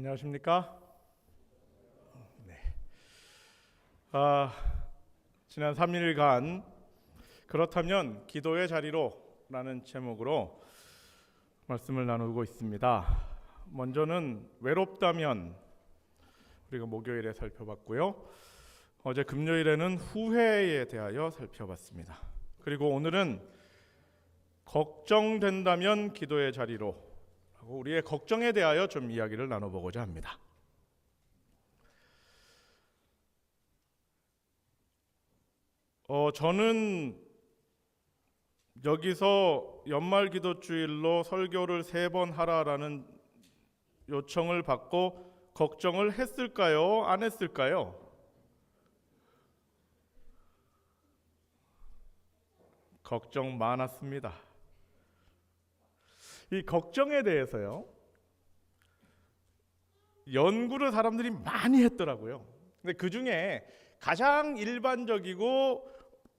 안녕하십니까? 네. 지난 3일간 그렇다면 기도의 자리로라는 제목으로 말씀을 나누고 있습니다. 먼저는 외롭다면 우리가 목요일에 살펴봤고요. 어제 금요일에는 후회에 대하여 살펴봤습니다. 그리고 오늘은 걱정된다면 기도의 자리로 우리의 걱정에 대하여 좀 이야기를 나눠보고자 합니다. 저는 여기서 연말기도주일로 설교를 3번 하라라는 요청을 받고 걱정을 했을까요? 안 했을까요? 걱정 많았습니다. 이 걱정에 대해서요, 연구를 사람들이 많이 했더라고요. 근데 그 중에 가장 일반적이고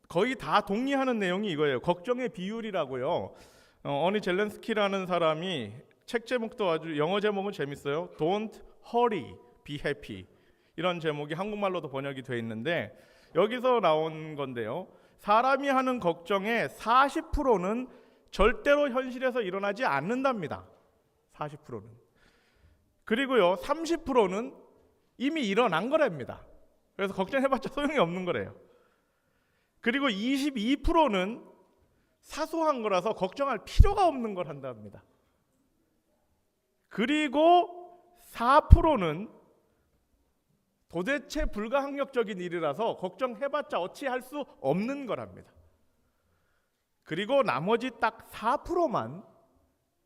거의 다 동의하는 내용이 이거예요. 걱정의 비율이라고요. 어니 젤렌스키라는 사람이 책 제목도 아주 영어 제목은 재밌어요. Don't hurry, be happy. 이런 제목이 한국말로도 번역이 돼 있는데 여기서 나온 건데요. 사람이 하는 걱정의 40%는 절대로 현실에서 일어나지 않는답니다. 40%는. 그리고요, 30%는 이미 일어난 거랍니다. 그래서 걱정해봤자 소용이 없는 거래요. 그리고 22%는 사소한 거라서 걱정할 필요가 없는 걸 한답니다. 그리고 4%는 도대체 불가항력적인 일이라서 걱정해봤자 어찌할 수 없는 거랍니다. 그리고 나머지 딱 4%만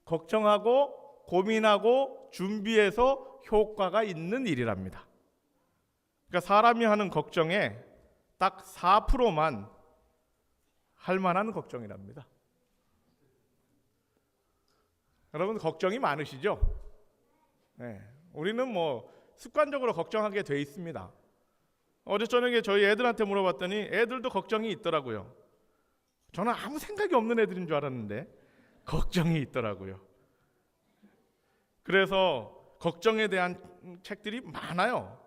걱정하고 고민하고 준비해서 효과가 있는 일이랍니다. 그러니까 사람이 하는 걱정에 딱 4%만 할 만한 걱정이랍니다. 여러분 걱정이 많으시죠? 네, 우리는 습관적으로 걱정하게 돼 있습니다. 어제 저녁에 저희 애들한테 물어봤더니 애들도 걱정이 있더라고요. 저는 아무 생각이 없는 애들인 줄 알았는데 걱정이 있더라고요. 그래서 걱정에 대한 책들이 많아요.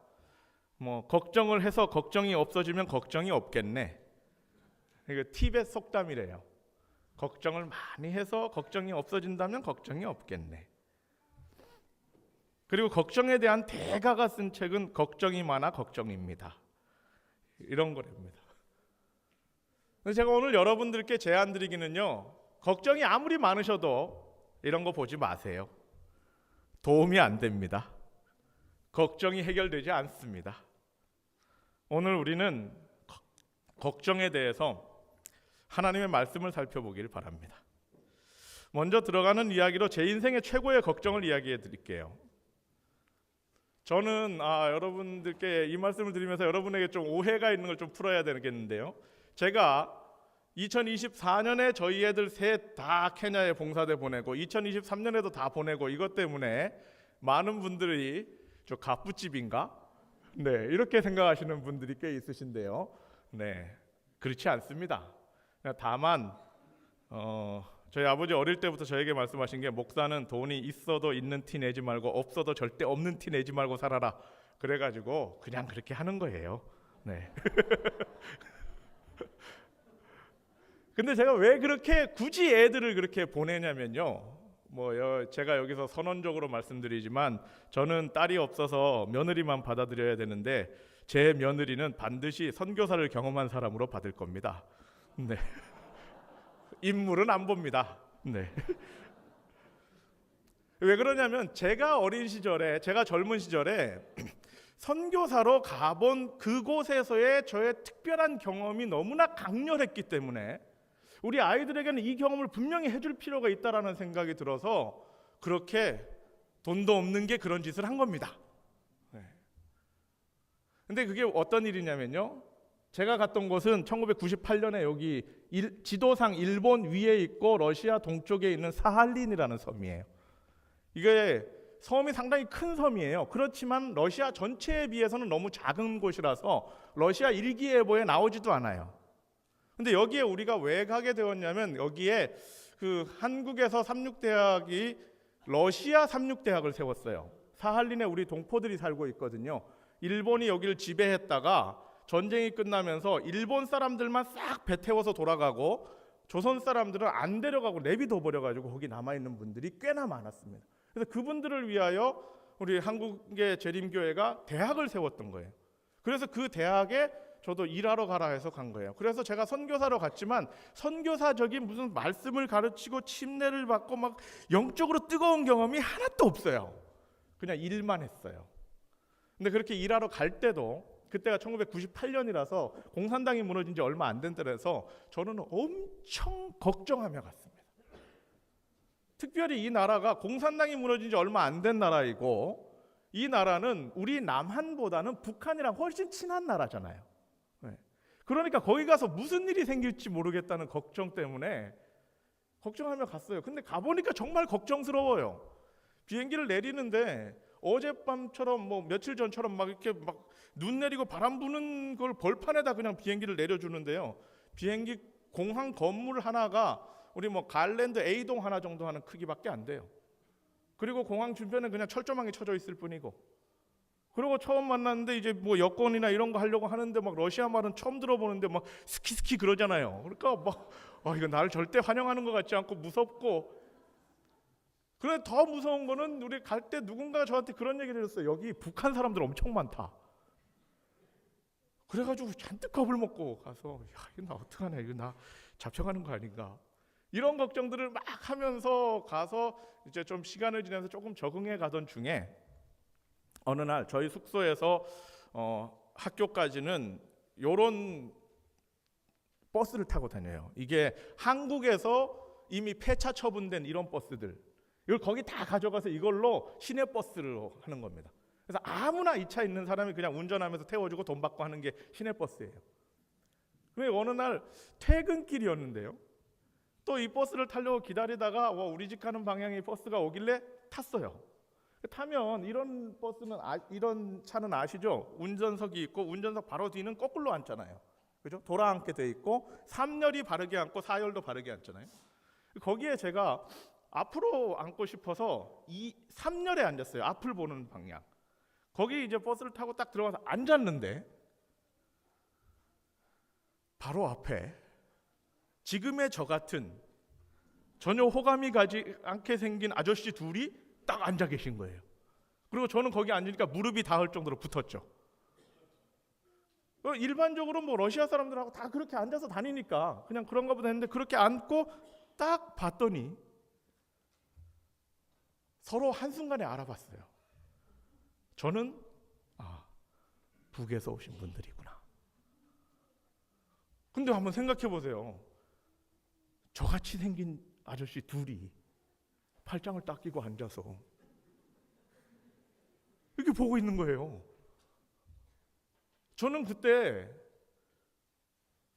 걱정을 해서 걱정이 없어지면 걱정이 없겠네. 이거 티벳 속담이래요. 걱정을 많이 해서 걱정이 없어진다면 걱정이 없겠네. 그리고 걱정에 대한 대가가 쓴 책은 걱정이 많아 걱정입니다. 이런 거랍니다. 제가 오늘 여러분들께 제안 드리기는요, 걱정이 아무리 많으셔도 이런 거 보지 마세요. 도움이 안 됩니다. 걱정이 해결되지 않습니다. 오늘 우리는 걱정에 대해서 하나님의 말씀을 살펴보길 바랍니다. 먼저 들어가는 이야기로 제 인생의 최고의 걱정을 이야기해 드릴게요. 저는 여러분들께 이 말씀을 드리면서 여러분에게 좀 오해가 있는 걸 좀 풀어야 되겠는데요. 제가 2024년에 저희 애들 셋 다 케냐에 봉사대 보내고 2023년에도 다 보내고 이것 때문에 많은 분들이 저 갑부집인가? 네, 이렇게 생각하시는 분들이 꽤 있으신데요. 네, 그렇지 않습니다. 다만 저희 아버지 어릴 때부터 저에게 말씀하신 게 목사는 돈이 있어도 있는 티 내지 말고 없어도 절대 없는 티 내지 말고 살아라. 그래가지고 그냥 그렇게 하는 거예요. 네. 근데 제가 왜 그렇게 굳이 애들을 그렇게 보내냐면요. 제가 여기서 선언적으로 말씀드리지만 저는 딸이 없어서 며느리만 받아들여야 되는데 제 며느리는 반드시 선교사를 경험한 사람으로 받을 겁니다. 네. 인물은 안 봅니다. 네. 왜 그러냐면 제가 젊은 시절에 선교사로 가본 그곳에서의 저의 특별한 경험이 너무나 강렬했기 때문에 우리 아이들에게는 이 경험을 분명히 해줄 필요가 있다라는 생각이 들어서 그렇게 돈도 없는 게 그런 짓을 한 겁니다. 네. 근데 그게 어떤 일이냐면요. 제가 갔던 곳은 1998년에 여기 지도상 일본 위에 있고 러시아 동쪽에 있는 사할린이라는 섬이에요. 이게 섬이 상당히 큰 섬이에요. 그렇지만 러시아 전체에 비해서는 너무 작은 곳이라서 러시아 일기예보에 나오지도 않아요. 근데 여기에 우리가 왜 가게 되었냐면 여기에 그 한국에서 삼육대학이 러시아 삼육대학을 세웠어요. 사할린에 우리 동포들이 살고 있거든요. 일본이 여기를 지배했다가 전쟁이 끝나면서 일본 사람들만 싹 배 태워서 돌아가고 조선 사람들은 안 데려가고 내비둬 버려가지고 거기 남아있는 분들이 꽤나 많았습니다. 그래서 그분들을 위하여 우리 한국의 재림교회가 대학을 세웠던 거예요. 그래서 그 대학에 저도 일하러 가라 해서 간 거예요. 그래서 제가 선교사로 갔지만 선교사적인 무슨 말씀을 가르치고 침례를 받고 막 영적으로 뜨거운 경험이 하나도 없어요. 그냥 일만 했어요. 근데 그렇게 일하러 갈 때도 그때가 1998년이라서 공산당이 무너진 지 얼마 안 된 때라서 저는 엄청 걱정하며 갔습니다. 특별히 이 나라가 공산당이 무너진 지 얼마 안 된 나라이고 이 나라는 우리 남한보다는 북한이랑 훨씬 친한 나라잖아요. 그러니까 거기 가서 무슨 일이 생길지 모르겠다는 걱정 때문에 걱정하며 갔어요. 근데 가보니까 정말 걱정스러워요. 비행기를 내리는데 어젯밤처럼 뭐 며칠 전처럼 막 이렇게 막 눈 내리고 바람 부는 걸 벌판에다 그냥 비행기를 내려주는데요. 비행기 공항 건물 하나가 우리 뭐 갈랜드 A동 하나 정도 하는 크기밖에 안 돼요. 그리고 공항 주변에 그냥 철조망이 쳐져 있을 뿐이고. 그리고 처음 만났는데 이제 뭐 여권이나 이런 거 하려고 하는데 막 러시아 말은 처음 들어보는데 막 스키 그러잖아요. 그러니까 막 이거 나를 절대 환영하는 것 같지 않고 무섭고. 그런데 더 무서운 거는 우리 갈 때 누군가 저한테 그런 얘기를 했어요. 여기 북한 사람들 엄청 많다. 그래가지고 잔뜩 겁을 먹고 가서 이거 나 어떡하냐, 이거 나 잡혀가는 거 아닌가, 이런 걱정들을 막 하면서 가서 이제 좀 시간을 지나서 조금 적응해 가던 중에 어느 날 저희 숙소에서 학교까지는 요런 버스를 타고 다녀요. 이게 한국에서 이미 폐차 처분된 이런 버스들, 이걸 거기 다 가져가서 이걸로 시내버스로 하는 겁니다. 그래서 아무나 이 차 있는 사람이 그냥 운전하면서 태워주고 돈 받고 하는 게 시내버스예요. 그런데 어느 날 퇴근길이었는데요, 또 이 버스를 타려고 기다리다가 우리 집 가는 방향에 버스가 오길래 탔어요. 타면 이런 버스는 이런 차는 아시죠? 운전석이 있고 운전석 바로 뒤는 거꾸로 앉잖아요. 그죠? 돌아 앉게 돼 있고 3열이 바르게 앉고 4열도 바르게 앉잖아요. 거기에 제가 앞으로 앉고 싶어서 이 3열에 앉았어요. 앞을 보는 방향. 거기 이제 버스를 타고 딱 들어가서 앉았는데 바로 앞에 지금의 저 같은 전혀 호감이 가지 않게 생긴 아저씨 둘이 딱 앉아 계신 거예요. 그리고 저는 거기 앉으니까 무릎이 닿을 정도로 붙었죠. 일반적으로 뭐 러시아 사람들하고 다 그렇게 앉아서 다니니까 그냥 그런가 보다 했는데 그렇게 앉고 딱 봤더니 서로 한순간에 알아봤어요. 저는 북에서 오신 분들이구나. 근데 한번 생각해 보세요. 저같이 생긴 아저씨 둘이 팔짱을 딱 끼고 앉아서 이렇게 보고 있는 거예요. 저는 그때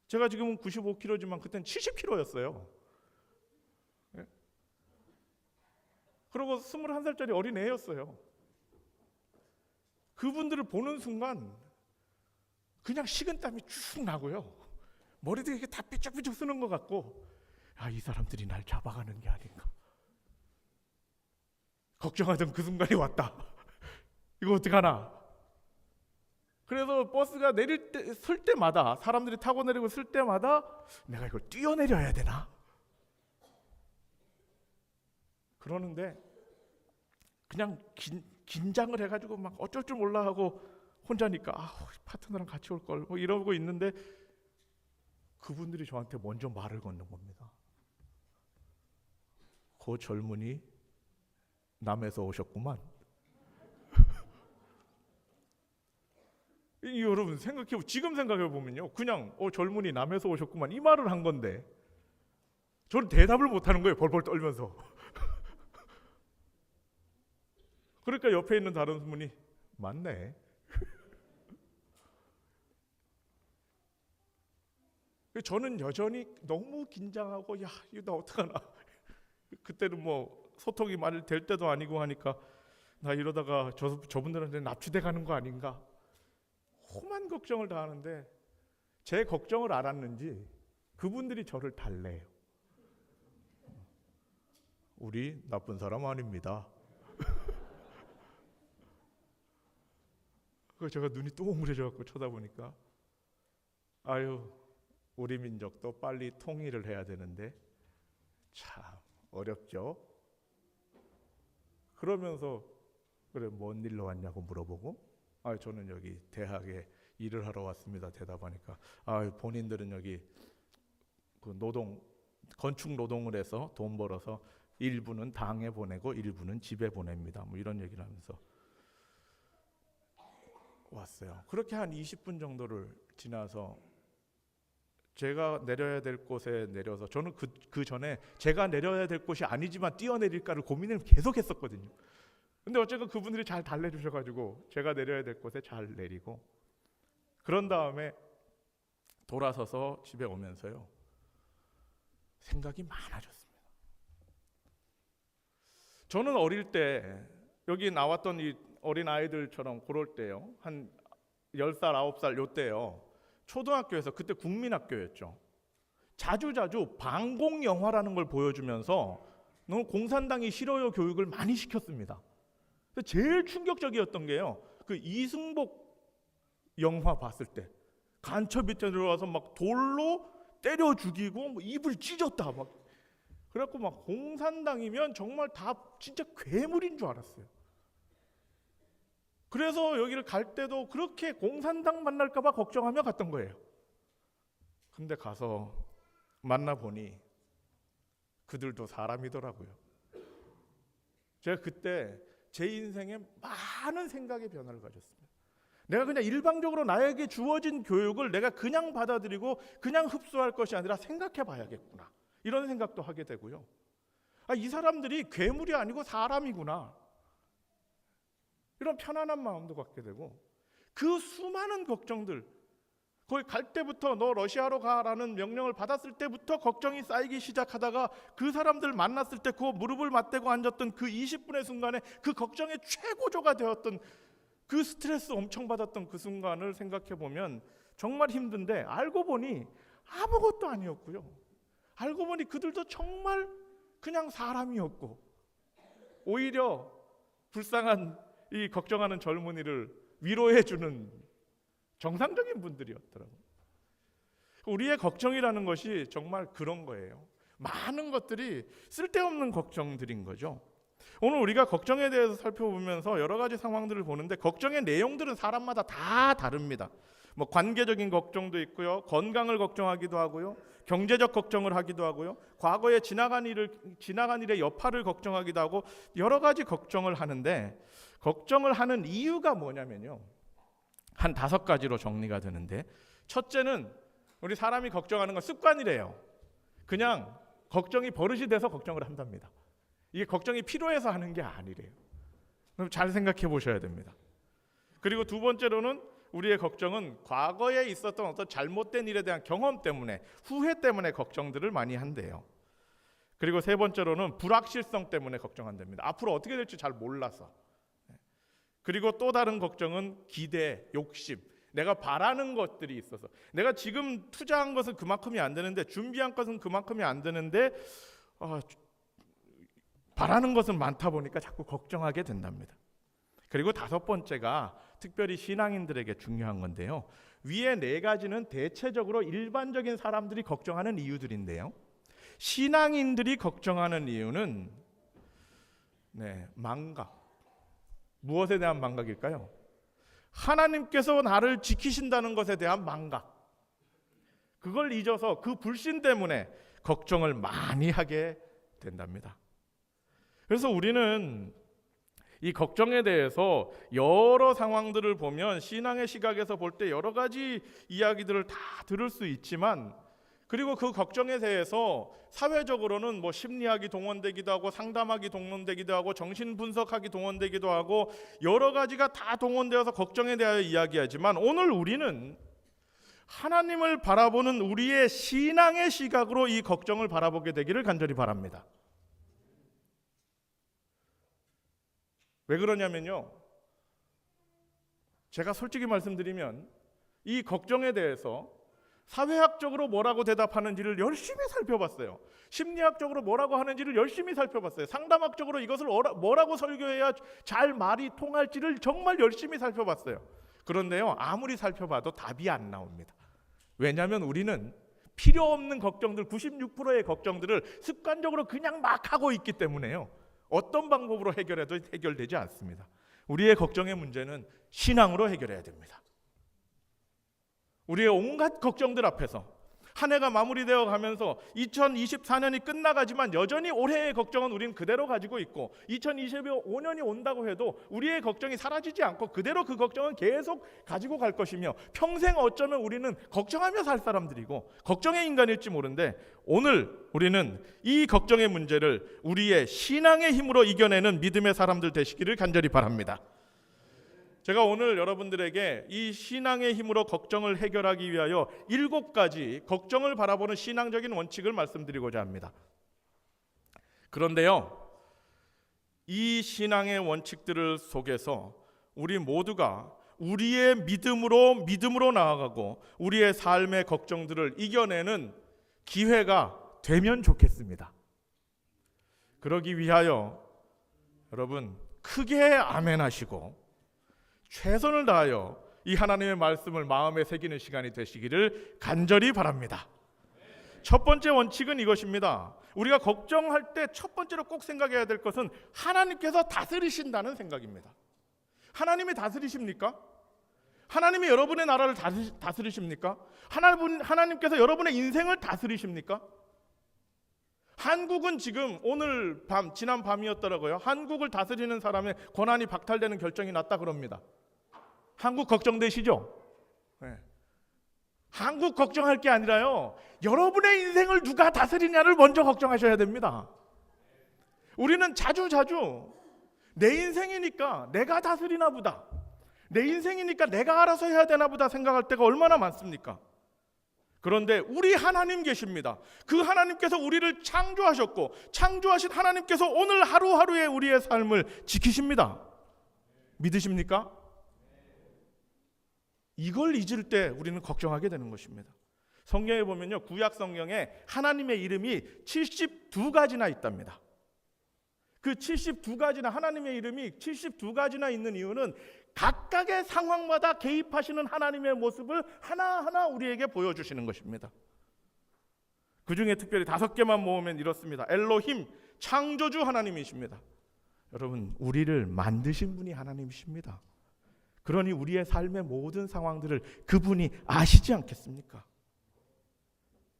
제가 지금은 95kg지만 그때는 70kg였어요. 그리고 21살짜리 어린 애였어요. 그분들을 보는 순간 그냥 식은땀이 쭉 나고요. 머리도 이렇게 다 삐쩍삐쩍 쓰는 것 같고, 이 사람들이 날 잡아가는 게 아닌가. 걱정하던 그 순간이 왔다. 이거 어떡하나. 그래서 버스가 내릴 때, 쓸 때마다, 사람들이 타고 내리고 쓸 때마다 내가 이걸 뛰어내려야 되나? 그러는데 그냥 긴장을 해가지고 막 어쩔 줄 몰라 하고 혼자니까 파트너랑 같이 올 걸 뭐 이러고 있는데 그분들이 저한테 먼저 말을 거는 겁니다. 그 젊은이 남에서 오셨구만. 여러분 지금 생각해 보면요, 그냥 젊은이 남에서 오셨구만 이 말을 한 건데 저는 대답을 못 하는 거예요. 벌벌 떨면서. 그러니까 옆에 있는 다른 분이 맞네. 저는 여전히 너무 긴장하고 이거 나 어떡하나. 그때는 뭐 소통이 많이 될 때도 아니고 하니까 나 이러다가 저분들한테 납치돼 가는 거 아닌가. 험한 걱정을 다 하는데 제 걱정을 알았는지 그분들이 저를 달래요. 우리 나쁜 사람 아닙니다. 그 제가 눈이 동그래져 갖고 쳐다보니까 아유, 우리 민족도 빨리 통일을 해야 되는데 참 어렵죠. 그러면서 그래 뭔 일로 왔냐고 물어보고 저는 여기 대학에 일을 하러 왔습니다. 대답하니까 본인들은 여기 그 건축 노동을 해서 돈 벌어서 일부는 당에 보내고 일부는 집에 보냅니다. 뭐 이런 얘기를 하면서 왔어요. 그렇게 한 20분 정도를 지나서 제가 내려야 될 곳에 내려서 저는 그 전에 제가 내려야 될 곳이 아니지만 뛰어내릴까를 고민을 계속 했었거든요. 근데 어쨌든 그분들이 잘 달래주셔가지고 제가 내려야 될 곳에 잘 내리고 그런 다음에 돌아서서 집에 오면서요 생각이 많아졌습니다. 저는 어릴 때 여기 나왔던 이 어린 아이들처럼 그럴 때요 한 10살 9살 요때요 초등학교에서 그때 국민학교였죠. 자주 반공 영화라는 걸 보여주면서 너무 공산당이 싫어요 교육을 많이 시켰습니다. 제일 충격적이었던 게요 그 이승복 영화 봤을 때 간첩이 들어와서 막 돌로 때려 죽이고 뭐 입을 찢었다 막 그래갖고 막 공산당이면 정말 다 진짜 괴물인 줄 알았어요. 그래서 여기를 갈 때도 그렇게 공산당 만날까 봐 걱정하며 갔던 거예요. 근데 가서 만나보니 그들도 사람이더라고요. 제가 그때 제 인생에 많은 생각의 변화를 가졌습니다. 내가 그냥 일방적으로 나에게 주어진 교육을 내가 그냥 받아들이고 그냥 흡수할 것이 아니라 생각해 봐야겠구나 이런 생각도 하게 되고요. 이 사람들이 괴물이 아니고 사람이구나 이런 편안한 마음도 갖게 되고 그 수많은 걱정들 거기 갈 때부터 너 러시아로 가라는 명령을 받았을 때부터 걱정이 쌓이기 시작하다가 그 사람들 만났을 때 그 무릎을 맞대고 앉았던 그 20분의 순간에 그 걱정의 최고조가 되었던 그 스트레스 엄청 받았던 그 순간을 생각해 보면 정말 힘든데 알고 보니 아무것도 아니었고요. 알고 보니 그들도 정말 그냥 사람이었고 오히려 불쌍한 이 걱정하는 젊은이를 위로해주는 정상적인 분들이었더라고요. 우리의 걱정이라는 것이 정말 그런 거예요. 많은 것들이 쓸데없는 걱정들인 거죠. 오늘 우리가 걱정에 대해서 살펴보면서 여러 가지 상황들을 보는데 걱정의 내용들은 사람마다 다 다릅니다. 뭐 관계적인 걱정도 있고요, 건강을 걱정하기도 하고요, 경제적 걱정을 하기도 하고요, 과거에 지나간 일의 여파를 걱정하기도 하고 여러 가지 걱정을 하는데 걱정을 하는 이유가 뭐냐면요, 한 5가지로 정리가 되는데 첫째는 우리 사람이 걱정하는 건 습관이래요. 그냥 걱정이 버릇이 돼서 걱정을 한답니다. 이게 걱정이 필요해서 하는 게 아니래요. 그럼 잘 생각해 보셔야 됩니다. 그리고 두 번째로는 우리의 걱정은 과거에 있었던 어떤 잘못된 일에 대한 경험 때문에 후회 때문에 걱정들을 많이 한대요. 그리고 세 번째로는 불확실성 때문에 걱정한답니다. 앞으로 어떻게 될지 잘 몰라서. 그리고 또 다른 걱정은 기대, 욕심, 내가 바라는 것들이 있어서 내가 지금 투자한 것은 그만큼이 안 되는데 준비한 것은 그만큼이 안 되는데 바라는 것은 많다 보니까 자꾸 걱정하게 된답니다. 그리고 5번째가 특별히 신앙인들에게 중요한 건데요. 위에 4가지는 대체적으로 일반적인 사람들이 걱정하는 이유들인데요. 신앙인들이 걱정하는 이유는 망각. 무엇에 대한 망각일까요? 하나님께서 나를 지키신다는 것에 대한 망각. 그걸 잊어서 그 불신 때문에 걱정을 많이 하게 된답니다. 그래서 우리는 이 걱정에 대해서 여러 상황들을 보면 신앙의 시각에서 볼 때 여러 가지 이야기들을 다 들을 수 있지만 그리고 그 걱정에 대해서 사회적으로는 뭐 심리학이 동원되기도 하고 상담학이 동원되기도 하고 정신분석학이 동원되기도 하고 여러 가지가 다 동원되어서 걱정에 대하여 이야기하지만 오늘 우리는 하나님을 바라보는 우리의 신앙의 시각으로 이 걱정을 바라보게 되기를 간절히 바랍니다. 왜 그러냐면요, 제가 솔직히 말씀드리면 이 걱정에 대해서 사회학적으로 뭐라고 대답하는지를 열심히 살펴봤어요. 심리학적으로 뭐라고 하는지를 열심히 살펴봤어요. 상담학적으로 이것을 뭐라고 설교해야 잘 말이 통할지를 정말 열심히 살펴봤어요. 그런데요, 아무리 살펴봐도 답이 안 나옵니다. 왜냐하면 우리는 필요 없는 걱정들, 96%의 걱정들을 습관적으로 그냥 막 하고 있기 때문에요, 어떤 방법으로 해결해도 해결되지 않습니다. 우리의 걱정의 문제는 신앙으로 해결해야 됩니다. 우리의 온갖 걱정들 앞에서 한 해가 마무리되어 가면서 2024년이 끝나가지만 여전히 올해의 걱정은 우리는 그대로 가지고 있고, 2025년이 온다고 해도 우리의 걱정이 사라지지 않고 그대로 그 걱정은 계속 가지고 갈 것이며, 평생 어쩌면 우리는 걱정하며 살 사람들이고 걱정의 인간일지 모르는데, 오늘 우리는 이 걱정의 문제를 우리의 신앙의 힘으로 이겨내는 믿음의 사람들 되시기를 간절히 바랍니다. 제가 오늘 여러분들에게 이 신앙의 힘으로 걱정을 해결하기 위하여 7가지 걱정을 바라보는 신앙적인 원칙을 말씀드리고자 합니다. 그런데요, 이 신앙의 원칙들을 속에서 우리 모두가 우리의 믿음으로 나아가고 우리의 삶의 걱정들을 이겨내는 기회가 되면 좋겠습니다. 그러기 위하여 여러분 크게 아멘 하시고 최선을 다하여 이 하나님의 말씀을 마음에 새기는 시간이 되시기를 간절히 바랍니다. 첫 번째 원칙은 이것입니다. 우리가 걱정할 때 첫 번째로 꼭 생각해야 될 것은 하나님께서 다스리신다는 생각입니다. 하나님이 다스리십니까? 하나님이 여러분의 나라를 다스리십니까? 하나님께서 여러분의 인생을 다스리십니까? 한국은 지금 지난 밤이었더라고요. 한국을 다스리는 사람의 권한이 박탈되는 결정이 났다 그럽니다. 한국 걱정되시죠? 네. 한국 걱정할 게 아니라요, 여러분의 인생을 누가 다스리냐를 먼저 걱정하셔야 됩니다. 우리는 자주 내 인생이니까 내가 다스리나 보다, 내 인생이니까 내가 알아서 해야 되나 보다 생각할 때가 얼마나 많습니까? 그런데 우리 하나님 계십니다. 그 하나님께서 우리를 창조하셨고, 창조하신 하나님께서 오늘 하루하루의 우리의 삶을 지키십니다. 믿으십니까? 이걸 잊을 때 우리는 걱정하게 되는 것입니다. 성경에 보면요, 구약 성경에 하나님의 이름이 72가지나 있답니다. 그 72가지나 하나님의 이름이 72가지나 있는 이유는 각각의 상황마다 개입하시는 하나님의 모습을 하나하나 우리에게 보여주시는 것입니다. 그 중에 특별히 5개만 모으면 이렇습니다. 엘로힘, 창조주 하나님이십니다. 여러분, 우리를 만드신 분이 하나님이십니다. 그러니 우리의 삶의 모든 상황들을 그분이 아시지 않겠습니까?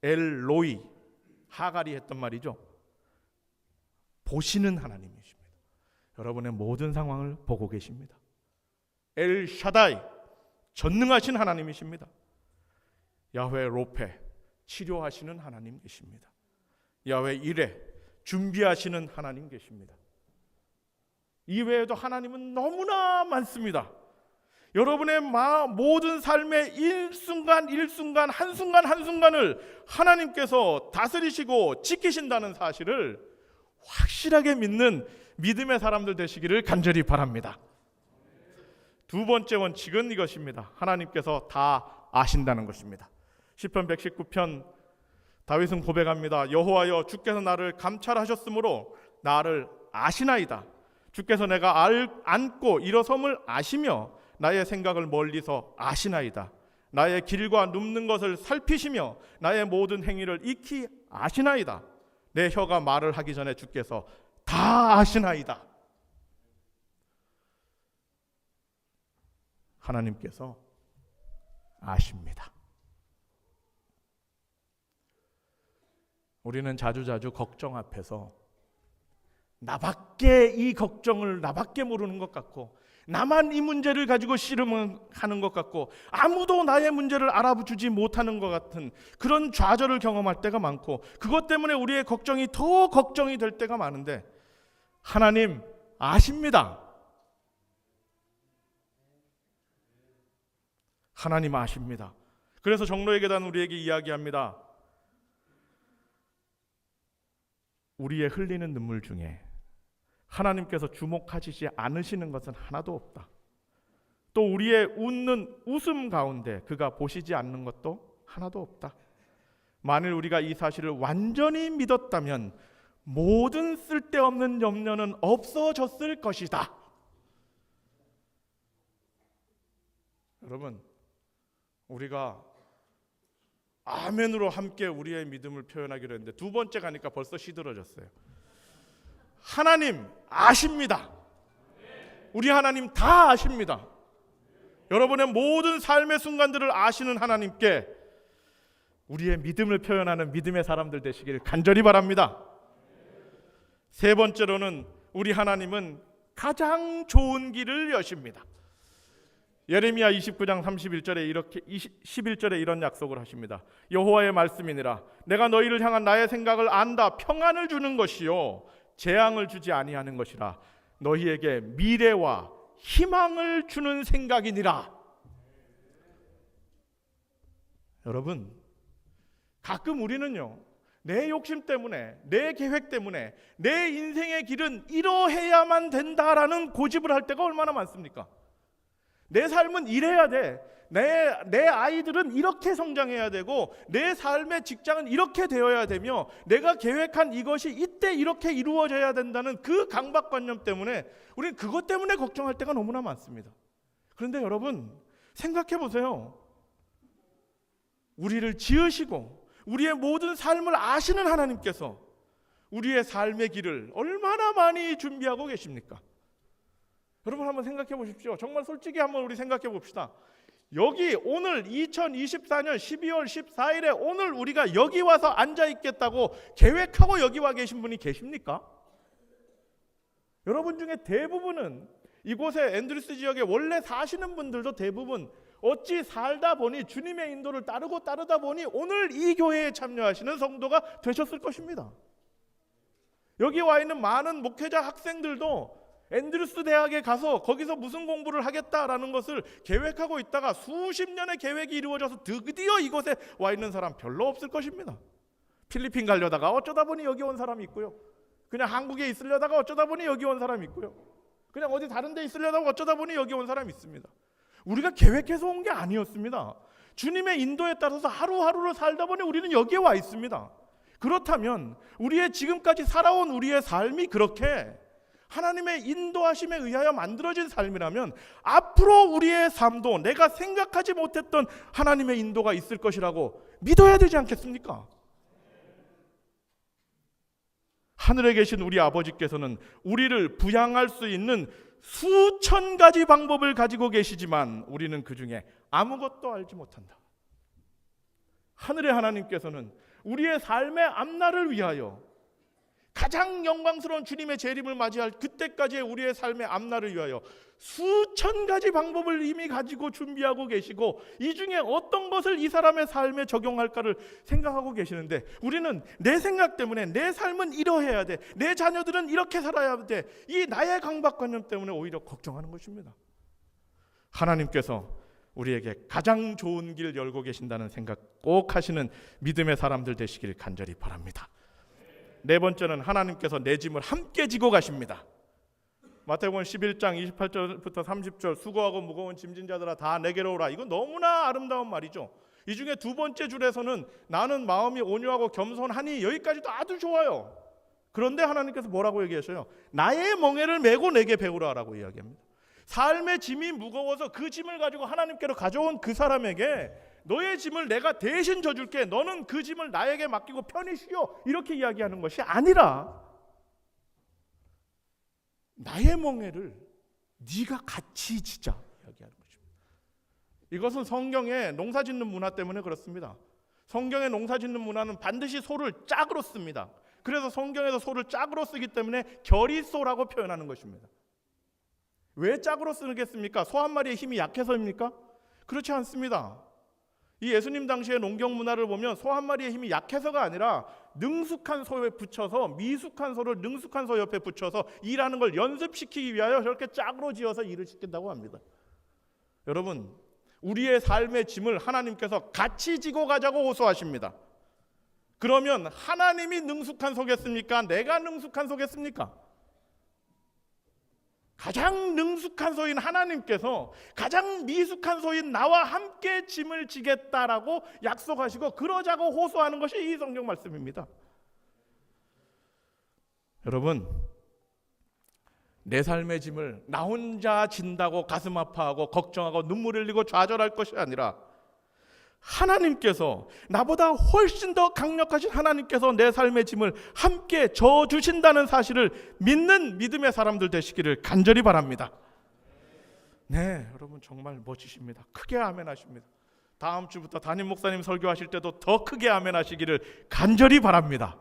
엘로이, 하갈이 했던 말이죠. 보시는 하나님이십니다. 여러분의 모든 상황을 보고 계십니다. 엘샤다이, 전능하신 하나님이십니다. 야훼 로페, 치료하시는 하나님 계십니다. 야훼 이레, 준비하시는 하나님 계십니다. 이외에도 하나님은 너무나 많습니다. 여러분의 모든 삶의 일순간 한순간을 하나님께서 다스리시고 지키신다는 사실을 확실하게 믿는 믿음의 사람들 되시기를 간절히 바랍니다. 두 번째 원칙은 이것입니다. 하나님께서 다 아신다는 것입니다. 시편 119편 다윗은 고백합니다. 여호와여, 주께서 나를 감찰하셨으므로 나를 아시나이다. 주께서 내가 앉고 일어섬을 아시며 나의 생각을 멀리서 아시나이다. 나의 길과 눕는 것을 살피시며 나의 모든 행위를 익히 아시나이다. 내 혀가 말을 하기 전에 주께서 다 아시나이다. 하나님께서 아십니다. 우리는 자주 걱정 앞에서 나밖에 이 걱정을 나밖에 모르는 것 같고, 나만 이 문제를 가지고 씨름하는 것 같고, 아무도 나의 문제를 알아주지 못하는 것 같은 그런 좌절을 경험할 때가 많고, 그것 때문에 우리의 걱정이 더 걱정이 될 때가 많은데, 하나님 아십니다. 하나님 아십니다. 그래서 정로의 계단 우리에게 이야기합니다. 우리의 흘리는 눈물 중에 하나님께서 주목하시지 않으시는 것은 하나도 없다. 또 우리의 웃는 웃음 가운데 그가 보시지 않는 것도 하나도 없다. 만일 우리가 이 사실을 완전히 믿었다면 모든 쓸데없는 염려는 없어졌을 것이다. 여러분, 우리가 아멘으로 함께 우리의 믿음을 표현하기로 했는데 두 번째 가니까 벌써 시들어졌어요. 하나님 아십니다. 우리 하나님 다 아십니다. 여러분의 모든 삶의 순간들을 아시는 하나님께 우리의 믿음을 표현하는 믿음의 사람들 되시길 간절히 바랍니다. 세 번째로는 우리 하나님은 가장 좋은 길을 여십니다. 예레미야 29장 31절에 이렇게 11절에 이런 약속을 하십니다. 여호와의 말씀이니라 내가 너희를 향한 나의 생각을 안다. 평안을 주는 것이요 재앙을 주지 아니하는 것이라. 너희에게 미래와 희망을 주는 생각이니라. 여러분, 가끔 우리는요, 내 욕심 때문에, 내 계획 때문에 내 인생의 길은 이러해야만 된다라는 고집을 할 때가 얼마나 많습니까? 내 삶은 이래야 돼. 내 아이들은 이렇게 성장해야 되고 내 삶의 직장은 이렇게 되어야 되며 내가 계획한 이것이 이때 이렇게 이루어져야 된다는 그 강박관념 때문에 우리는 그것 때문에 걱정할 때가 너무나 많습니다. 그런데 여러분, 생각해 보세요. 우리를 지으시고 우리의 모든 삶을 아시는 하나님께서 우리의 삶의 길을 얼마나 많이 준비하고 계십니까? 여러분 한번 생각해 보십시오. 정말 솔직히 한번 우리 생각해 봅시다. 여기 오늘 2024년 12월 14일에 오늘 우리가 여기 와서 앉아 있겠다고 계획하고 여기 와 계신 분이 계십니까? 여러분 중에 대부분은 이곳에 앤드루스 지역에 원래 사시는 분들도 대부분 어찌 살다 보니 주님의 인도를 따르다 보니 오늘 이 교회에 참여하시는 성도가 되셨을 것입니다. 여기 와 있는 많은 목회자 학생들도 앤드루스 대학에 가서 거기서 무슨 공부를 하겠다라는 것을 계획하고 있다가 수십 년의 계획이 이루어져서 드디어 이곳에 와 있는 사람 별로 없을 것입니다. 필리핀 가려다가 어쩌다 보니 여기 온 사람이 있고요. 그냥 한국에 있으려다가 어쩌다 보니 여기 온 사람이 있고요. 그냥 어디 다른 데 있으려다가 어쩌다 보니 여기 온 사람이 있습니다. 우리가 계획해서 온 게 아니었습니다. 주님의 인도에 따라서 하루하루를 살다 보니 우리는 여기에 와 있습니다. 그렇다면 우리의 지금까지 살아온 우리의 삶이 그렇게 하나님의 인도하심에 의하여 만들어진 삶이라면 앞으로 우리의 삶도 내가 생각하지 못했던 하나님의 인도가 있을 것이라고 믿어야 되지 않겠습니까? 하늘에 계신 우리 아버지께서는 우리를 부양할 수 있는 수천 가지 방법을 가지고 계시지만 우리는 그 중에 아무것도 알지 못한다. 하늘의 하나님께서는 우리의 삶의 앞날을 위하여 가장 영광스러운 주님의 재림을 맞이할 그때까지의 우리의 삶의 앞날을 위하여 수천 가지 방법을 이미 가지고 준비하고 계시고 이 중에 어떤 것을 이 사람의 삶에 적용할까를 생각하고 계시는데 우리는 내 생각 때문에 내 삶은 이러해야 돼, 내 자녀들은 이렇게 살아야 돼, 이 나의 강박관념 때문에 오히려 걱정하는 것입니다. 하나님께서 우리에게 가장 좋은 길 열고 계신다는 생각 꼭 하시는 믿음의 사람들 되시길 간절히 바랍니다. 네 번째는 하나님께서 내 짐을 함께 지고 가십니다. 마태복음 11장 28절부터 30절 수고하고 무거운 짐진 자들아 다 내게로 오라. 이건 너무나 아름다운 말이죠. 이 중에 두 번째 줄에서는 나는 마음이 온유하고 겸손하니 여기까지도 아주 좋아요. 그런데 하나님께서 뭐라고 얘기하셔요? 나의 멍에를 메고 내게 배우라 라고 이야기합니다. 삶의 짐이 무거워서 그 짐을 가지고 하나님께로 가져온 그 사람에게 너의 짐을 내가 대신 져줄게, 너는 그 짐을 나에게 맡기고 편히 쉬어, 이렇게 이야기하는 것이 아니라 나의 멍에를 네가 같이 지자 이야기하는 것입니다. 이것은 성경의 농사짓는 문화 때문에 그렇습니다. 성경의 농사짓는 문화는 반드시 소를 짝으로 씁니다. 그래서 성경에서 소를 짝으로 쓰기 때문에 결의소라고 표현하는 것입니다. 왜 짝으로 쓰겠습니까? 소 한 마리의 힘이 약해서입니까? 그렇지 않습니다. 이 예수님 당시의 농경 문화를 보면 소 한 마리의 힘이 약해서가 아니라 능숙한 소에 붙여서 미숙한 소를 능숙한 소 옆에 붙여서 일하는 걸 연습시키기 위하여 저렇게 짝으로 지어서 일을 시킨다고 합니다. 여러분, 우리의 삶의 짐을 하나님께서 같이 지고 가자고 호소하십니다. 그러면 하나님이 능숙한 소겠습니까? 내가 능숙한 소겠습니까? 가장 능숙한 소인 하나님께서 가장 미숙한 소인 나와 함께 짐을 지겠다라고 약속하시고 그러자고 호소하는 것이 이 성경 말씀입니다. 여러분, 내 삶의 짐을 나 혼자 진다고 가슴 아파하고 걱정하고 눈물 흘리고 좌절할 것이 아니라 하나님께서, 나보다 훨씬 더 강력하신 하나님께서 내 삶의 짐을 함께 져주신다는 사실을 믿는 믿음의 사람들 되시기를 간절히 바랍니다. 네, 여러분 정말 멋지십니다. 크게 아멘 하십니다. 다음 주부터 담임 목사님 설교하실 때도 더 크게 아멘 하시기를 간절히 바랍니다.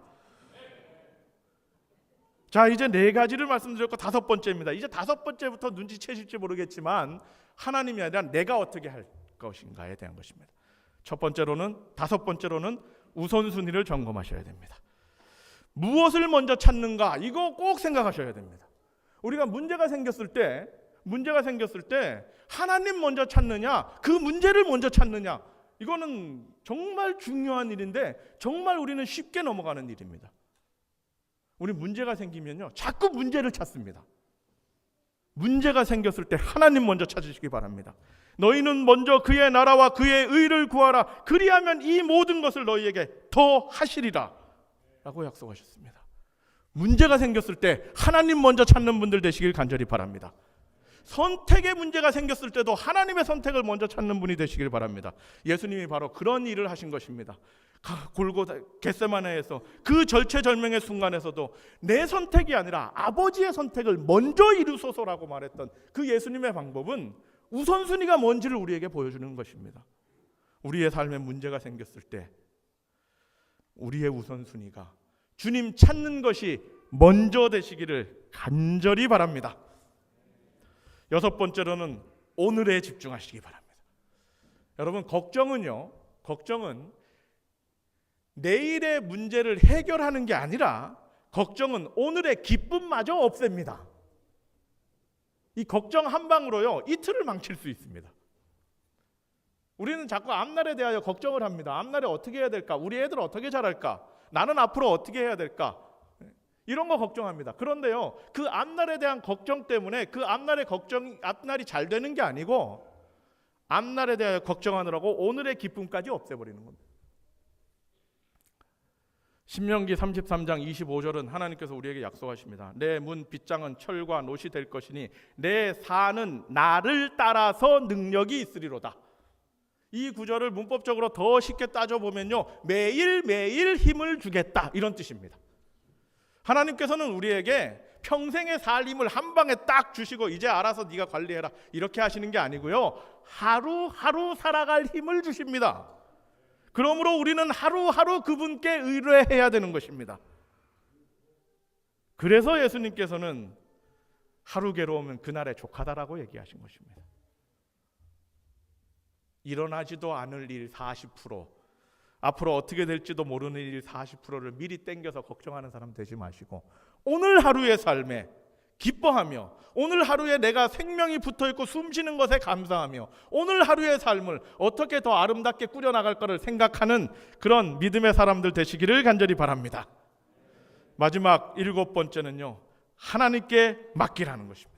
자, 이제 네 가지를 말씀드렸고 다섯 번째입니다. 이제 다섯 번째부터 눈치채실지 모르겠지만 하나님이 아니라 내가 어떻게 할 것인가에 대한 것입니다. 첫 번째로는, 다섯 번째로는 우선순위를 점검하셔야 됩니다. 무엇을 먼저 찾는가, 이거 꼭 생각하셔야 됩니다. 우리가 문제가 생겼을 때 하나님 먼저 찾느냐, 그 문제를 먼저 찾느냐, 이거는 정말 중요한 일인데 정말 우리는 쉽게 넘어가는 일입니다. 우리 문제가 생기면요, 자꾸 문제를 찾습니다. 문제가 생겼을 때 하나님 먼저 찾으시기 바랍니다. 너희는 먼저 그의 나라와 그의 의를 구하라. 그리하면 이 모든 것을 너희에게 더 하시리라 라고 약속하셨습니다. 문제가 생겼을 때 하나님 먼저 찾는 분들 되시길 간절히 바랍니다. 선택의 문제가 생겼을 때도 하나님의 선택을 먼저 찾는 분이 되시길 바랍니다. 예수님이 바로 그런 일을 하신 것입니다. 골고다 겟세마네에서 그 절체절명의 순간에서도 내 선택이 아니라 아버지의 선택을 먼저 이루소서라고 말했던 그 예수님의 방법은 우선순위가 뭔지를 우리에게 보여주는 것입니다. 우리의 삶에 문제가 생겼을 때 우리의 우선순위가 주님 찾는 것이 먼저 되시기를 간절히 바랍니다. 여섯 번째로는 오늘에 집중하시기 바랍니다. 여러분, 걱정은 내일의 문제를 해결하는 게 아니라 걱정은 오늘의 기쁨마저 없앱니다. 이 걱정 한 방으로요, 이틀을 망칠 수 있습니다. 우리는 자꾸 앞날에 대하여 걱정을 합니다. 앞날에 어떻게 해야 될까? 우리 애들 어떻게 자랄까? 나는 앞으로 어떻게 해야 될까? 이런 거 걱정합니다. 그런데요, 그 앞날에 대한 걱정 때문에 그 앞날이 잘 되는 게 아니고 앞날에 대하여 걱정하느라고 오늘의 기쁨까지 없애버리는 겁니다. 신명기 33장 25절은 하나님께서 우리에게 약속하십니다. 내 문 빗장은 철과 놋이 될 것이니 내 산은 나를 따라서 능력이 있으리로다. 이 구절을 문법적으로 더 쉽게 따져보면요, 매일매일 힘을 주겠다, 이런 뜻입니다. 하나님께서는 우리에게 평생의 살림을 한 방에 딱 주시고 이제 알아서 네가 관리해라, 이렇게 하시는 게 아니고요, 하루하루 살아갈 힘을 주십니다. 그러므로 우리는 하루하루 그분께 의뢰해야 되는 것입니다. 그래서 예수님께서는 하루 괴로우면 그날에 족하다라고 얘기하신 것입니다. 일어나지도 않을 일 40%, 앞으로 어떻게 될지도 모르는 일 40%를 미리 땡겨서 걱정하는 사람 되지 마시고 오늘 하루의 삶에 기뻐하며 오늘 하루에 내가 생명이 붙어있고 숨쉬는 것에 감사하며 오늘 하루의 삶을 어떻게 더 아름답게 꾸려나갈 거를 생각하는 그런 믿음의 사람들 되시기를 간절히 바랍니다. 마지막 일곱 번째는요, 하나님께 맡기라는 것입니다.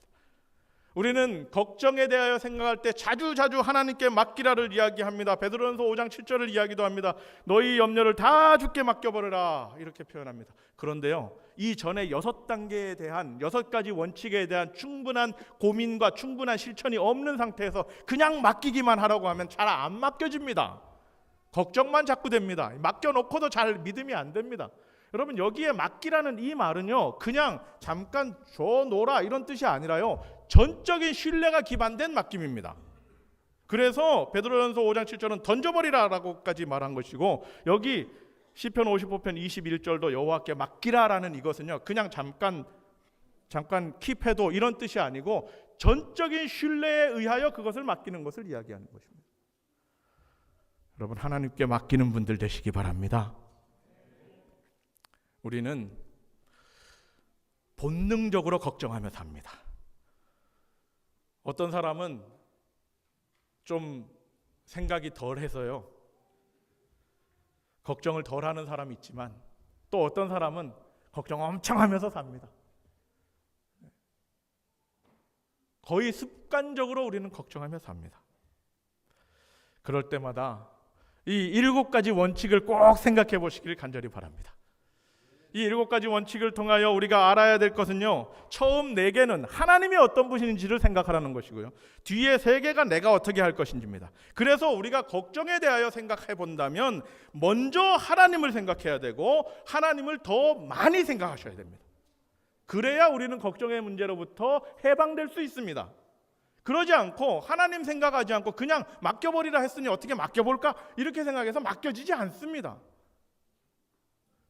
우리는 걱정에 대하여 생각할 때 자주 하나님께 맡기라를 이야기합니다. 베드로전서 5장 7절을 이야기도 합니다. 너희 염려를 다 주께 맡겨버려라, 이렇게 표현합니다. 그런데요, 이 전에 6단계에 대한 6가지 원칙에 대한 충분한 고민과 충분한 실천이 없는 상태에서 그냥 맡기기만 하라고 하면 잘 안 맡겨집니다. 걱정만 자꾸 됩니다. 맡겨놓고도 잘 믿음이 안 됩니다. 여러분, 여기에 맡기라는 이 말은요, 그냥 잠깐 줘놓으라 이런 뜻이 아니라요, 전적인 신뢰가 기반된 맡김입니다. 그래서 베드로전서 5장 7절은 던져버리라라고까지 말한 것이고, 여기 시편 55편 21절도 여호와께 맡기라라는 이것은요, 그냥 잠깐 킵해도 이런 뜻이 아니고 전적인 신뢰에 의하여 그것을 맡기는 것을 이야기하는 것입니다. 여러분, 하나님께 맡기는 분들 되시기 바랍니다. 우리는 본능적으로 걱정하며 삽니다. 어떤 사람은 좀 생각이 덜해서요, 걱정을 덜하는 사람이 있지만 또 어떤 사람은 걱정 엄청 하면서 삽니다. 거의 습관적으로 우리는 걱정하며 삽니다. 그럴 때마다 이 7가지 원칙을 꼭 생각해 보시길 간절히 바랍니다. 이 7가지 원칙을 통하여 우리가 알아야 될 것은요, 처음 4개는 하나님이 어떤 분인지를 생각하라는 것이고요, 뒤에 3개가 내가 어떻게 할 것인지입니다. 그래서 우리가 걱정에 대하여 생각해 본다면 먼저 하나님을 생각해야 되고 하나님을 더 많이 생각하셔야 됩니다. 그래야 우리는 걱정의 문제로부터 해방될 수 있습니다. 그러지 않고 하나님 생각하지 않고 그냥 맡겨버리라 했으니 어떻게 맡겨볼까? 이렇게 생각해서 맡겨지지 않습니다.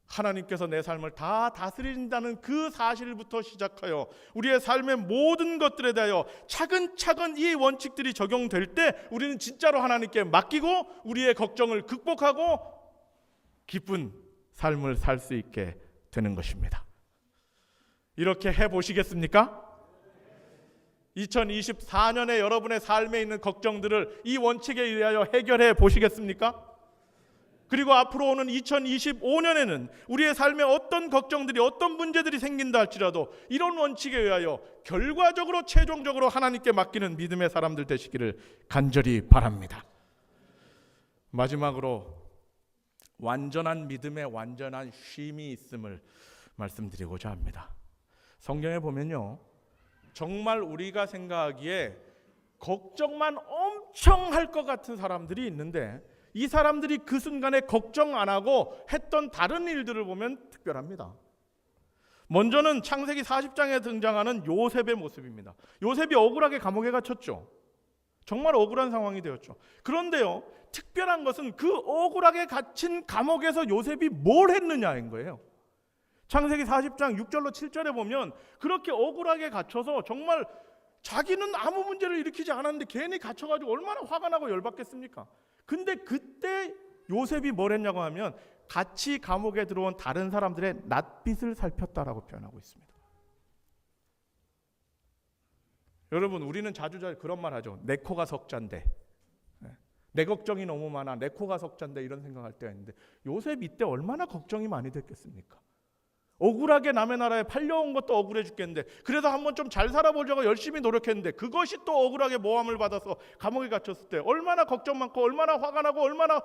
하나님께서 내 삶을 다 다스린다는 그 사실부터 시작하여 우리의 삶의 모든 것들에 대하여 차근차근 이 원칙들이 적용될 때 우리는 진짜로 하나님께 맡기고 우리의 걱정을 극복하고 기쁜 삶을 살 수 있게 되는 것입니다. 이렇게 해보시겠습니까? 2024년에 여러분의 삶에 있는 걱정들을 이 원칙에 의하여 해결해 보시겠습니까? 그리고 앞으로 오는 2025년에는 우리의 삶에 어떤 걱정들이 어떤 문제들이 생긴다 할지라도 이런 원칙에 의하여 결과적으로 최종적으로 하나님께 맡기는 믿음의 사람들 되시기를 간절히 바랍니다. 마지막으로 완전한 믿음에 완전한 쉼이 있음을 말씀드리고자 합니다. 성경에 보면요, 정말 우리가 생각하기에 걱정만 엄청 할 것 같은 사람들이 있는데 이 사람들이 그 순간에 걱정 안 하고 했던 다른 일들을 보면 특별합니다. 먼저는 창세기 40장에 등장하는 요셉의 모습입니다. 요셉이 억울하게 감옥에 갇혔죠. 정말 억울한 상황이 되었죠. 그런데요, 특별한 것은 그 억울하게 갇힌 감옥에서 요셉이 뭘 했느냐인 거예요. 창세기 40장 6절로 7절에 보면 그렇게 억울하게 갇혀서 정말 자기는 아무 문제를 일으키지 않았는데 괜히 갇혀가지고 얼마나 화가 나고 열받겠습니까? 근데 그때 요셉이 뭘 했냐고 하면 같이 감옥에 들어온 다른 사람들의 낯빛을 살폈다라고 표현하고 있습니다. 여러분, 우리는 자주 그런 말 하죠. 내 코가 석잔데, 내 걱정이 너무 많아, 내 코가 석잔데, 이런 생각할 때가 있는데 요셉 이때 얼마나 걱정이 많이 됐겠습니까? 억울하게 남의 나라에 팔려온 것도 억울해 죽겠는데 그래서 한번 좀 잘 살아보려고 열심히 노력했는데 그것이 또 억울하게 모함을 받아서 감옥에 갇혔을 때 얼마나 걱정 많고 얼마나 화가 나고 얼마나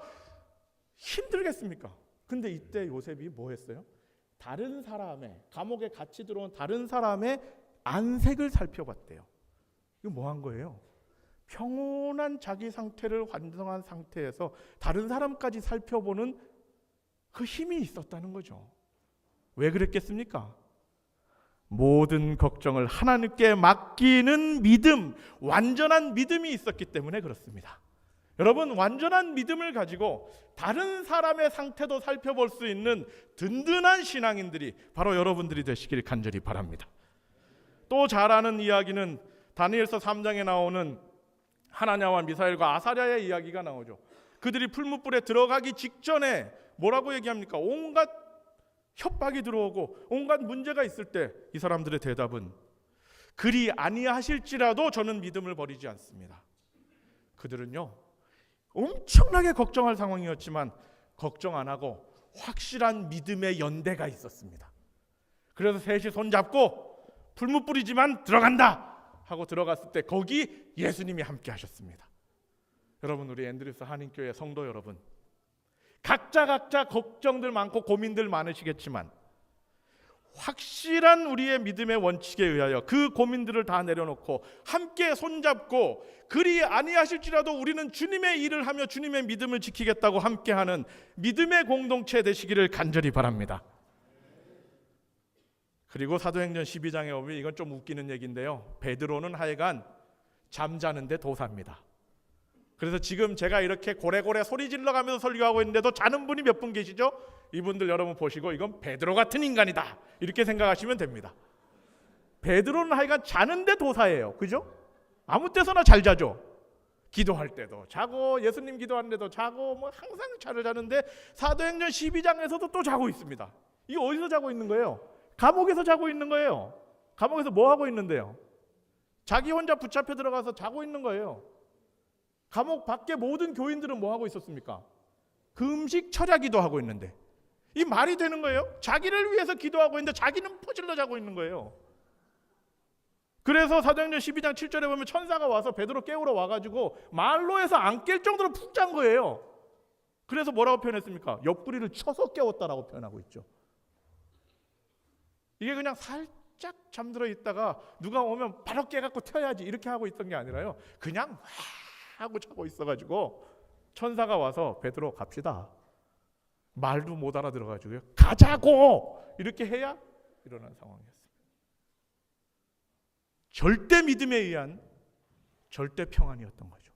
힘들겠습니까? 근데 이때 요셉이 뭐 했어요? 다른 사람의, 감옥에 같이 들어온 다른 사람의 안색을 살펴봤대요. 이거 뭐 한 거예요? 평온한 자기 상태를 완성한 상태에서 다른 사람까지 살펴보는 그 힘이 있었다는 거죠. 왜 그랬겠습니까? 모든 걱정을 하나님께 맡기는 믿음, 완전한 믿음이 있었기 때문에 그렇습니다. 여러분, 완전한 믿음을 가지고 다른 사람의 상태도 살펴볼 수 있는 든든한 신앙인들이 바로 여러분들이 되시길 간절히 바랍니다. 또 잘 아는 이야기는 다니엘서 3장에 나오는 하나냐와 미사엘과 아사랴의 이야기가 나오죠. 그들이 풀무불에 들어가기 직전에 뭐라고 얘기합니까? 온갖 협박이 들어오고 온갖 문제가 있을 때 이 사람들의 대답은 그리 아니하실지라도 저는 믿음을 버리지 않습니다. 그들은요, 엄청나게 걱정할 상황이었지만 걱정 안 하고 확실한 믿음의 연대가 있었습니다. 그래서 셋이 손잡고 풀무불이지만 들어간다 하고 들어갔을 때 거기 예수님이 함께 하셨습니다. 여러분, 우리 앤드류스 한인교회 성도 여러분, 각자 걱정들 많고 고민들 많으시겠지만 확실한 우리의 믿음의 원칙에 의하여 그 고민들을 다 내려놓고 함께 손잡고 그리 아니하실지라도 우리는 주님의 일을 하며 주님의 믿음을 지키겠다고 함께하는 믿음의 공동체 되시기를 간절히 바랍니다. 그리고 사도행전 12장에 보면 이건 좀 웃기는 얘기인데요, 베드로는 하여간 잠자는데 도사입니다. 그래서 지금 제가 이렇게 고래고래 소리 질러가면서 설교하고 있는데도 자는 분이 몇 분 계시죠? 이분들 여러분 보시고 이건 베드로 같은 인간이다 이렇게 생각하시면 됩니다. 베드로는 하여간 자는데 도사예요. 그죠? 아무 때서나 잘 자죠. 기도할 때도 자고 예수님 기도하는데도 자고 뭐 항상 잘 자는데 사도행전 12장에서도 또 자고 있습니다. 이게 어디서 자고 있는 거예요? 감옥에서 자고 있는 거예요. 감옥에서 뭐 하고 있는데요? 자기 혼자 붙잡혀 들어가서 자고 있는 거예요. 감옥 밖에 모든 교인들은 뭐 하고 있었습니까? 금식 철야기도 하고 있는데 이 말이 되는 거예요? 자기를 위해서 기도하고 있는데 자기는 퍼질러 자고 있는 거예요. 그래서 사도행전 12장 7절에 보면 천사가 와서 베드로 깨우러 와가지고 말로 해서 안 깰 정도로 푹 잔 거예요. 그래서 뭐라고 표현했습니까? 옆구리를 쳐서 깨웠다라고 표현하고 있죠. 이게 그냥 살짝 잠들어 있다가 누가 오면 바로 깨갖고 튀어야지 이렇게 하고 있던 게 아니라요. 그냥 와 하고 자고 있어가지고 천사가 와서 베드로 갑시다. 말도 못 알아들어가지고요. 가자고 이렇게 해야 일어난 상황이었습니다. 절대 믿음에 의한 절대 평안이었던 거죠.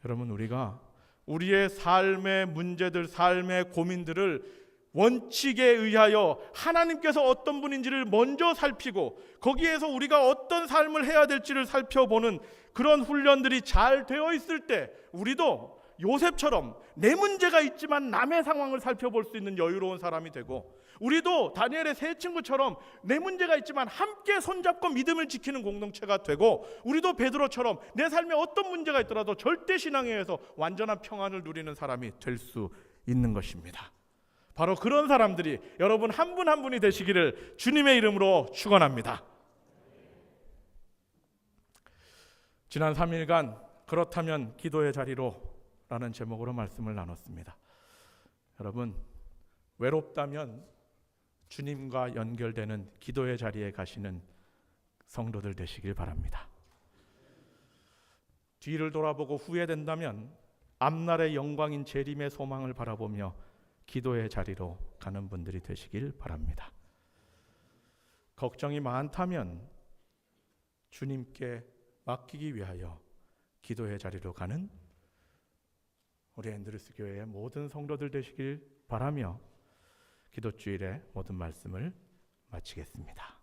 여러분, 우리가 우리의 삶의 문제들, 삶의 고민들을 원칙에 의하여 하나님께서 어떤 분인지를 먼저 살피고 거기에서 우리가 어떤 삶을 해야 될지를 살펴보는 그런 훈련들이 잘 되어 있을 때 우리도 요셉처럼 내 문제가 있지만 남의 상황을 살펴볼 수 있는 여유로운 사람이 되고, 우리도 다니엘의 세 친구처럼 내 문제가 있지만 함께 손잡고 믿음을 지키는 공동체가 되고, 우리도 베드로처럼 내 삶에 어떤 문제가 있더라도 절대 신앙에 의해서 완전한 평안을 누리는 사람이 될 수 있는 것입니다. 바로 그런 사람들이 여러분 한 분 한 분이 되시기를 주님의 이름으로 축원합니다. 지난 3일간 그렇다면 기도의 자리로 라는 제목으로 말씀을 나눴습니다. 여러분, 외롭다면 주님과 연결되는 기도의 자리에 가시는 성도들 되시길 바랍니다. 뒤를 돌아보고 후회된다면 앞날의 영광인 재림의 소망을 바라보며 기도의 자리로 가는 분들이 되시길 바랍니다. 걱정이 많다면 주님께 맡기기 위하여 기도의 자리로 가는 우리 앤드루스 교회의 모든 성도들 되시길 바라며 기도주일의 모든 말씀을 마치겠습니다.